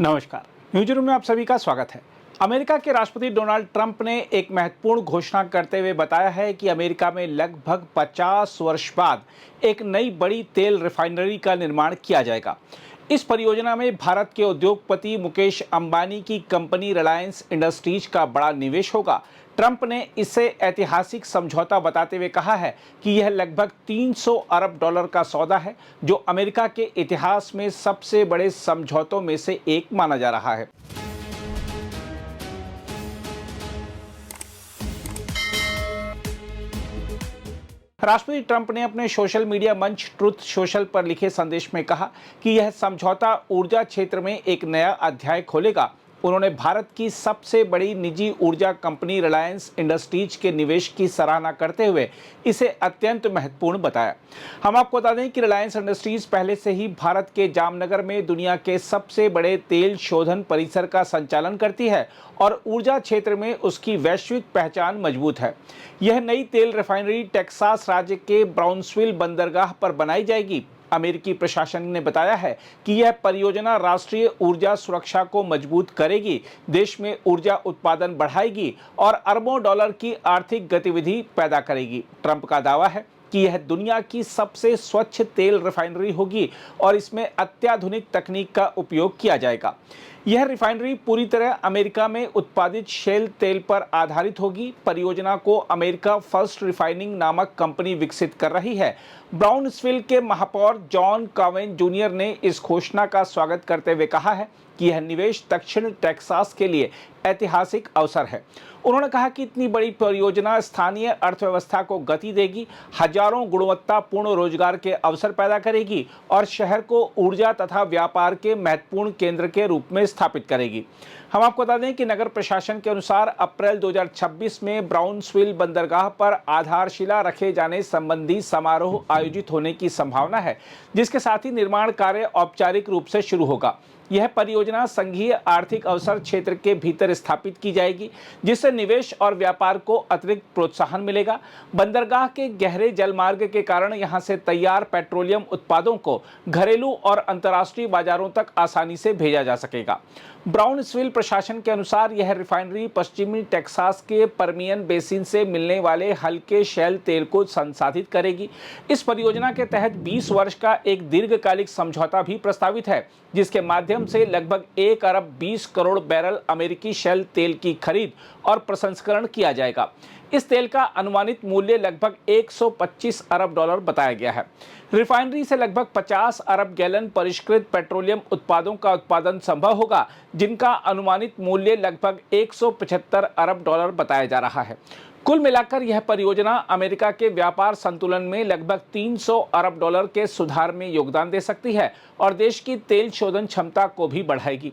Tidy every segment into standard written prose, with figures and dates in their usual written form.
नमस्कार। News room में आप सभी का स्वागत है। अमेरिका के राष्ट्रपति डोनाल्ड ट्रंप ने एक महत्वपूर्ण घोषणा करते हुए बताया है कि अमेरिका में लगभग 50 वर्ष बाद एक नई बड़ी तेल रिफाइनरी का निर्माण किया जाएगा। इस परियोजना में भारत के उद्योगपति मुकेश अंबानी की कंपनी रिलायंस इंडस्ट्रीज का बड़ा निवेश होगा। ट्रंप ने इसे ऐतिहासिक समझौता बताते हुए कहा है कि यह लगभग 300 अरब डॉलर का सौदा है, जो अमेरिका के इतिहास में सबसे बड़े समझौतों में से एक माना जा रहा है। राष्ट्रपति ट्रंप ने अपने सोशल मीडिया मंच ट्रुथ सोशल पर लिखे संदेश में कहा कि यह समझौता ऊर्जा क्षेत्र में एक नया अध्याय खोलेगा। उन्होंने भारत की सबसे बड़ी निजी ऊर्जा कंपनी रिलायंस इंडस्ट्रीज के निवेश की सराहना करते हुए इसे अत्यंत महत्वपूर्ण बताया। हम आपको बता दें कि रिलायंस इंडस्ट्रीज पहले से ही भारत के जामनगर में दुनिया के सबसे बड़े तेल शोधन परिसर का संचालन करती है और ऊर्जा क्षेत्र में उसकी वैश्विक पहचान मजबूत है। यह नई तेल रिफाइनरी टेक्सास राज्य के ब्राउन्सविल बंदरगाह पर बनाई जाएगी। अमेरिकी प्रशासन ने बताया है कि यह परियोजना राष्ट्रीय ऊर्जा सुरक्षा को मजबूत करेगी, देश में ऊर्जा उत्पादन बढ़ाएगी और अरबों डॉलर की आर्थिक गतिविधि पैदा करेगी। ट्रंप का दावा है कि यह दुनिया की सबसे स्वच्छ तेल रिफाइनरी होगी और इसमें अत्याधुनिक तकनीक का उपयोग किया जाएगा। यह रिफाइनरी पूरी तरह अमेरिका में उत्पादित शेल तेल पर आधारित होगी। परियोजना को अमेरिका फर्स्ट रिफाइनिंग नामक कंपनी विकसित कर रही है। ब्राउन्सविल के महापौर जॉन कावेन जूनियर ने इस घोषणा का स्वागत करते हुए कहा है कि यह निवेश दक्षिण टेक्सास के लिए ऐतिहासिक अवसर है। उन्होंने कहा कि इतनी बड़ी परियोजना स्थानीय अर्थव्यवस्था को गति देगी, हजारों गुणवत्तापूर्ण रोजगार के अवसर पैदा करेगी और शहर को ऊर्जा तथा व्यापार के महत्वपूर्ण केंद्र के रूप में स्थापित करेगी। हम आपको बता दें कि नगर प्रशासन के अनुसार अप्रैल 2026 में ब्राउन्सविल बंदरगाह पर आधारशिला रखे जाने संबंधी समारोह आयोजित होने की संभावना है, जिसके साथ ही निर्माण कार्य औपचारिक रूप से शुरू होगा। यह परियोजना संघीय आर्थिक अवसर क्षेत्र के भीतर स्थापित की जाएगी, जिससे निवेश और व्यापार को अतिरिक्त प्रोत्साहन मिलेगा। बंदरगाह के गहरे जलमार्ग के कारण यहां से तैयार पेट्रोलियम उत्पादों को घरेलू और अंतर्राष्ट्रीय बाजारों तक आसानी से भेजा जा सकेगा। ब्राउन्सविल प्रशासन के अनुसार यह रिफाइनरी पश्चिमी टेक्सास के पर्मियन बेसिन से मिलने वाले हल्के शैल तेल को संसाधित करेगी। इस परियोजना के तहत 20 वर्ष का एक दीर्घकालिक समझौता भी प्रस्तावित है, जिसके माध्यम से लगभग 1 अरब 20 करोड़ बैरल अमेरिकी शैल तेल की खरीद और प्रसंस्करण किया जाएगा। इस तेल का अनुमानित मूल्य लगभग 125 अरब डॉलर बताया गया है। रिफाइनरी से लगभग 50 अरब गैलन परिष्कृत पेट्रोलियम उत्पादों का उत्पादन संभव होगा, जिनका अनुमानित मूल्य लगभग 175 अरब डॉलर बताया जा रहा है। कुल मिलाकर यह परियोजना अमेरिका के व्यापार संतुलन में लगभग 300 अरब डॉलर के सुधार में योगदान दे सकती है और देश की तेल शोधन क्षमता को भी बढ़ाएगी।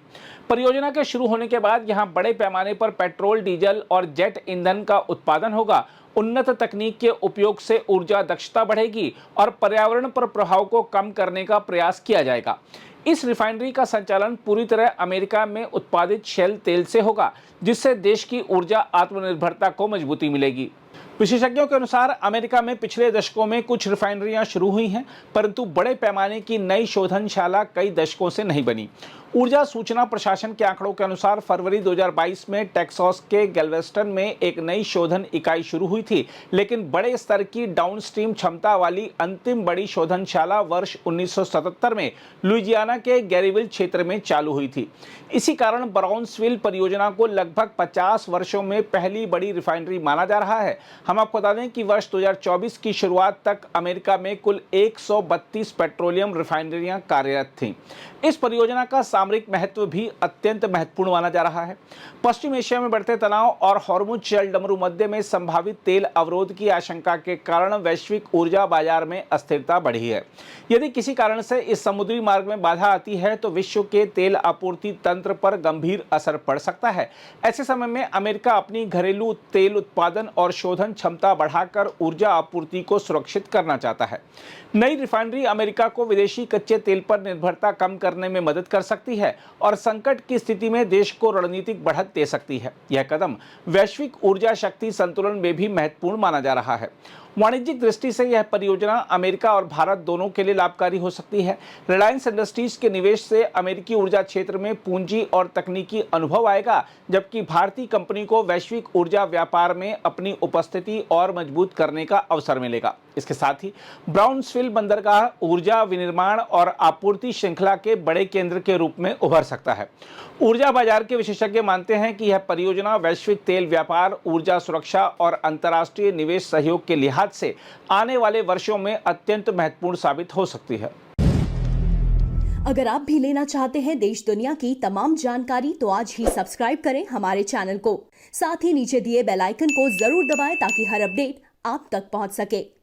परियोजना के शुरू होने के बाद यहां बड़े पैमाने पर पेट्रोल, डीजल और जेट ईंधन का उत्पादन होगा। उन्नत तकनीक के उपयोग से ऊर्जा दक्षता बढ़ेगी और पर्यावरण पर प्रभाव को कम करने का प्रयास किया जाएगा। इस रिफाइनरी का संचालन पूरी तरह अमेरिका में उत्पादित शेल तेल से होगा, जिससे देश की ऊर्जा आत्मनिर्भरता को मजबूती मिलेगी। विशेषज्ञों के अनुसार अमेरिका में पिछले दशकों में कुछ रिफाइनरियां शुरू हुई हैं, परंतु बड़े पैमाने की नई शोधनशाला कई दशकों से नहीं बनी। ऊर्जा सूचना प्रशासन के आंकड़ों के अनुसार फरवरी 2022 में टेक्सास के गैल्वेस्टन में एक नई शोधन इकाई शुरू हुई थी, लेकिन बड़े स्तर की डाउनस्ट्रीम क्षमता वाली अंतिम बड़ी शोधनशाला वर्ष 1977 में लुइजियाना के गैरीविल क्षेत्र में चालू हुई थी। इसी कारण ब्राउन्सविल परियोजना को लगभग 50 वर्षों में पहली बड़ी रिफाइनरी माना जा रहा है। हम आपको बता दें कि वर्ष 2024 की शुरुआत तक अमेरिका में कुल 132 पेट्रोलियम रिफाइनरियां कार्यरत थीं। इस परियोजना का सामरिक महत्व भी अत्यंत महत्वपूर्ण माना जा रहा है। पश्चिम एशिया में बढ़ते तनाव और हॉर्मुज जलडमरू मध्य में संभावित तेल अवरोध की आशंका के कारण वैश्विक ऊर्जा बाजार में अस्थिरता बढ़ी है। यदि किसी कारण से इस समुद्री मार्ग में बाधा आती है तो विश्व के तेल आपूर्ति तंत्र पर गंभीर असर पड़ सकता है। ऐसे समय में अमेरिका अपनी घरेलू तेल उत्पादन और शोधन क्षमता बढ़ाकर ऊर्जा आपूर्ति को सुरक्षित करना चाहता है। नई रिफाइनरी अमेरिका को विदेशी कच्चे तेल पर निर्भरता कम करने में मदद कर सकती सकती है और संकट की स्थिति में देश को रणनीतिक बढ़त दे सकती है। यह कदम वैश्विक ऊर्जा शक्ति संतुलन में भी महत्वपूर्ण माना जा रहा है। वाणिज्यिक दृष्टि से यह परियोजना अमेरिका और भारत दोनों के लिए लाभकारी हो सकती है। रिलायंस इंडस्ट्रीज के निवेश से अमेरिकी ऊर्जा क्षेत्र में पूंजी और तकनीकी अनुभव आएगा, जबकि भारतीय कंपनी को वैश्विक ऊर्जा व्यापार में अपनी उपस्थिति और मजबूत करने का अवसर मिलेगा। इसके साथ ही ब्राउन्सविल बंदरगाह ऊर्जा विनिर्माण और आपूर्ति श्रृंखला के बड़े केंद्र के रूप में उभर सकता है। ऊर्जा बाजार के विशेषज्ञ मानते हैं कि यह परियोजना वैश्विक तेल व्यापार, ऊर्जा सुरक्षा और अंतर्राष्ट्रीय निवेश सहयोग के लिहाज से आने वाले वर्षों में अत्यंत महत्वपूर्ण साबित हो सकती है। अगर आप भी लेना चाहते हैं देश दुनिया की तमाम जानकारी तो आज ही सब्सक्राइब करें हमारे चैनल को। साथ ही नीचे दिए बेल आइकन को जरूर दबाएं ताकि हर अपडेट आप तक पहुंच सके।